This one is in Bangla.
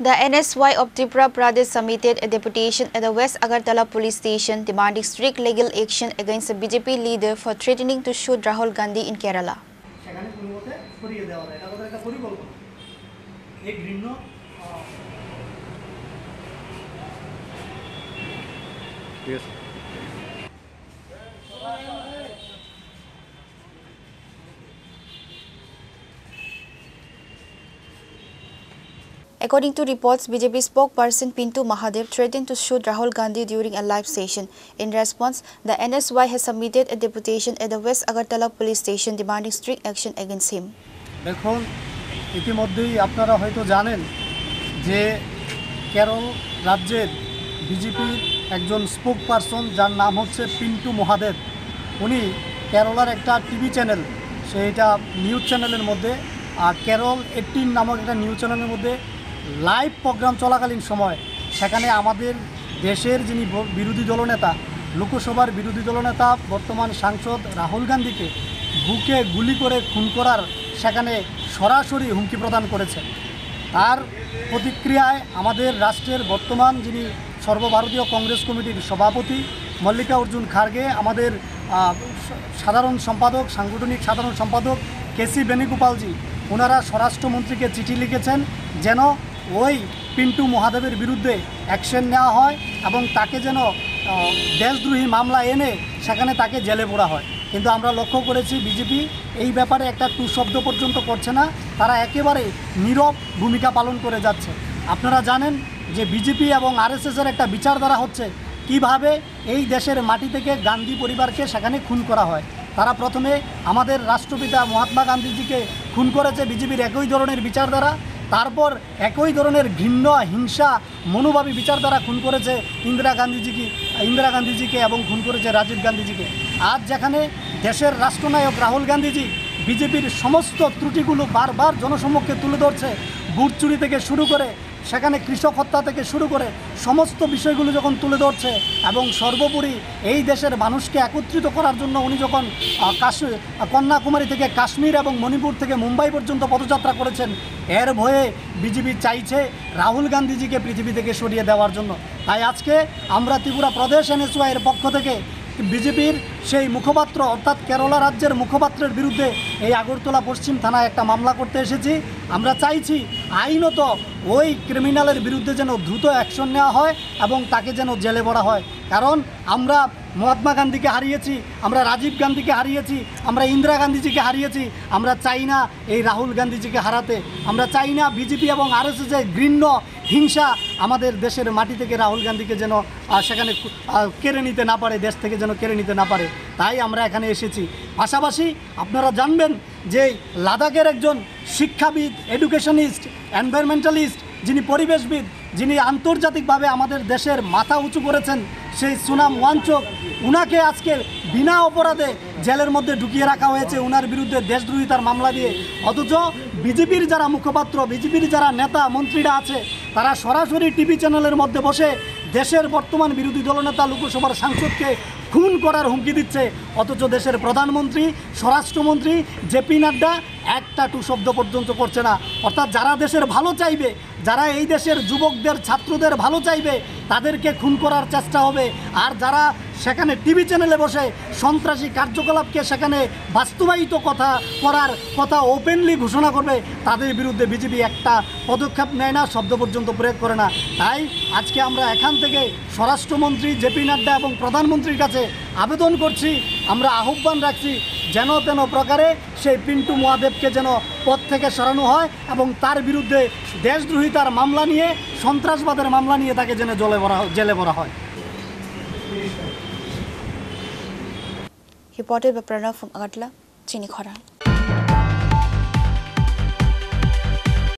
The NSY of Tripura Pradesh submitted a deputation at the West Agartala police station demanding strict legal action against the BJP leader for threatening to shoot Rahul Gandhi in Kerala. Yes. According to reports, BJP spokesperson Pintu Mahadev threatened to shoot Rahul Gandhi during a live session. In response, the NSY has submitted a deputation at the West Agartala police station demanding strict action against him. দেখুন ইতিমধ্যেই আপনারা হয়তো জানেন যে কেরল রাজ্যের বিজেপির একজন স্পোকপারসন যার নাম হচ্ছে পিন্টু মহাদেব উনি কেরলার একটা টিভি চ্যানেল সেইটা নিউজ চ্যানেলের মধ্যে আর কেরল 18 নামক একটা নিউজ চ্যানেলের মধ্যে লাইভ প্রোগ্রাম চলাকালীন সময় সেখানে আমাদের দেশের যিনি বিরোধী দলনেতা লোকসভার বিরোধী দলনেতা বর্তমান সাংসদ রাহুল গান্ধীকে বুকে গুলি করে খুন করার সেখানে সরাসরি হুমকি প্রদান করেছে। তার প্রতিক্রিয়ায় আমাদের রাষ্ট্রের বর্তমান যিনি সর্বভারতীয় কংগ্রেস কমিটির সভাপতি মল্লিকার্জুন খাড়গে, আমাদের সাধারণ সম্পাদক সাংগঠনিক সাধারণ সম্পাদক কেসি বেণুগোপালজি ওনারা স্বরাষ্ট্রমন্ত্রীকে চিঠি লিখেছেন যেন ওই পিন্টু মহাদেবের বিরুদ্ধে অ্যাকশন নেওয়া হয় এবং তাকে যেন দেশদ্রোহী মামলা এনে সেখানে তাকে জেলে পোড়া হয়। কিন্তু আমরা লক্ষ্য করেছি বিজেপি এই ব্যাপারে একটা টু শব্দ পর্যন্ত করছে না, তারা একেবারে নীরব ভূমিকা পালন করে যাচ্ছে। আপনারা জানেন যে বিজেপি এবং আরএসএসের একটা বিচারধারা হচ্ছে কিভাবে এই দেশের মাটি থেকে গান্ধী পরিবারকে সেখানে খুন করা হয়। তারা প্রথমে আমাদের রাষ্ট্রপিতা মহাত্মা গান্ধীজিকে খুন করেছে বিজেপির একই ধরনের বিচারধারা, তারপর একই ধরনের ঘৃণ্য হিংসা মনোভাবী বিচারধারা খুন করেছে ইন্দিরা গান্ধীজিকে এবং খুন করেছে রাজীব গান্ধীজিকে। আজ যেখানে দেশের রাষ্ট্রনায়ক রাহুল গান্ধীজি বিজেপির সমস্ত ত্রুটিগুলো বারবার জনসম্মুখে তুলে ধরছে, বুট চুরি থেকে শুরু করে সেখানে কৃষক হত্যা থেকে শুরু করে সমস্ত বিষয়গুলো যখন তুলে ধরছে এবং সর্বোপরি এই দেশের মানুষকে একত্রিত করার জন্য উনি যখন কন্যাকুমারী থেকে কাশ্মীর এবং মণিপুর থেকে মুম্বাই পর্যন্ত পদযাত্রা করেছেন, এর ভয়ে বিজেপি চাইছে রাহুল গান্ধীজিকে পৃথিবী থেকে সরিয়ে দেওয়ার জন্য। তাই আজকে আমরা ত্রিপুরা প্রদেশ NSY এর পক্ষ থেকে বিজেপির সেই মুখপাত্র অর্থাৎ কেরালা রাজ্যের মুখপাত্রের বিরুদ্ধে এই আগরতলা পশ্চিম থানায় একটা মামলা করতে এসেছি। আমরা চাইছি আইনত ওই ক্রিমিনালের বিরুদ্ধে যেন দ্রুত অ্যাকশন নেওয়া হয় এবং তাকে যেন জেলে ভরা হয়। কারণ আমরা মহাত্মা গান্ধীকে হারিয়েছি, আমরা রাজীব গান্ধীকে হারিয়েছি, আমরা ইন্দিরা গান্ধীজিকে হারিয়েছি, আমরা চাই না এই রাহুল গান্ধীজিকে হারাতে। আমরা চাই না বিজেপি এবং আরএসএসের ঘৃণ্য হিংসা আমাদের দেশের মাটি থেকে রাহুল গান্ধীকে যেন সেখানে কেড়ে নিতে না পারে, দেশ থেকে যেন কেড়ে নিতে না পারে। তাই আমরা এখানে এসেছি। পাশাপাশি আপনারা জানবেন যে লাদাখের একজন শিক্ষাবিদ, এডুকেশনিস্ট, এনভায়রনমেন্টালিস্ট, যিনি পরিবেশবিদ, যিনি আন্তর্জাতিকভাবে আমাদের দেশের মাথা উঁচু করেছেন, সেই সুনাম ওয়াংচুক, উনাকে আজকে বিনা অপরাধে জেলের মধ্যে ঢুকিয়ে রাখা হয়েছে উনার বিরুদ্ধে দেশদ্রোহিতার মামলা দিয়ে। অথচ বিজেপির যারা মুখপাত্র, বিজেপির যারা নেতা মন্ত্রীরা আছে, তারা সরাসরি টিভি চ্যানেলের মধ্যে বসে দেশের বর্তমান বিরোধী দলনেতা লোকসভার সাংসদকে খুন করার হুমকি দিচ্ছে। অথচ দেশের প্রধানমন্ত্রী, স্বরাষ্ট্রমন্ত্রী জেপি নাড্ডা একটা টু শব্দ পর্যন্ত করছে না। অর্থাৎ যারা দেশের ভালো চাইবে, যারা এই দেশের যুবকদের ছাত্রদের ভালো চাইবে, তাদেরকে খুন করার চেষ্টা হবে। আর যারা সেখানে টিভি চ্যানেলে বসে সন্ত্রাসী কার্যকলাপকে সেখানে বাস্তবায়িত করার কথা ওপেনলি ঘোষণা করবে, তাদের বিরুদ্ধে বিজেপি একটা পদক্ষেপ নেয় না, শব্দ পর্যন্ত প্রয়োগ করে না। তাই আজকে আমরা এখান থেকে স্বরাষ্ট্রমন্ত্রী জেপি নাড্ডা এবং প্রধানমন্ত্রীর কাছে আবেদন করছি, আমরা আহ্বান রাখছি যেন তেন প্রকারে সেই পিন্টু মহাদেবকে যেন পদ থেকে সরানো হয় এবং তার বিরুদ্ধে দেশদ্রোহিতার মামলা নিয়ে, সন্ত্রাসবাদের মামলা নিয়ে তাকে যেন জেলে ভরা হয়। Reported by Pranav from Agartala, Chini Khora.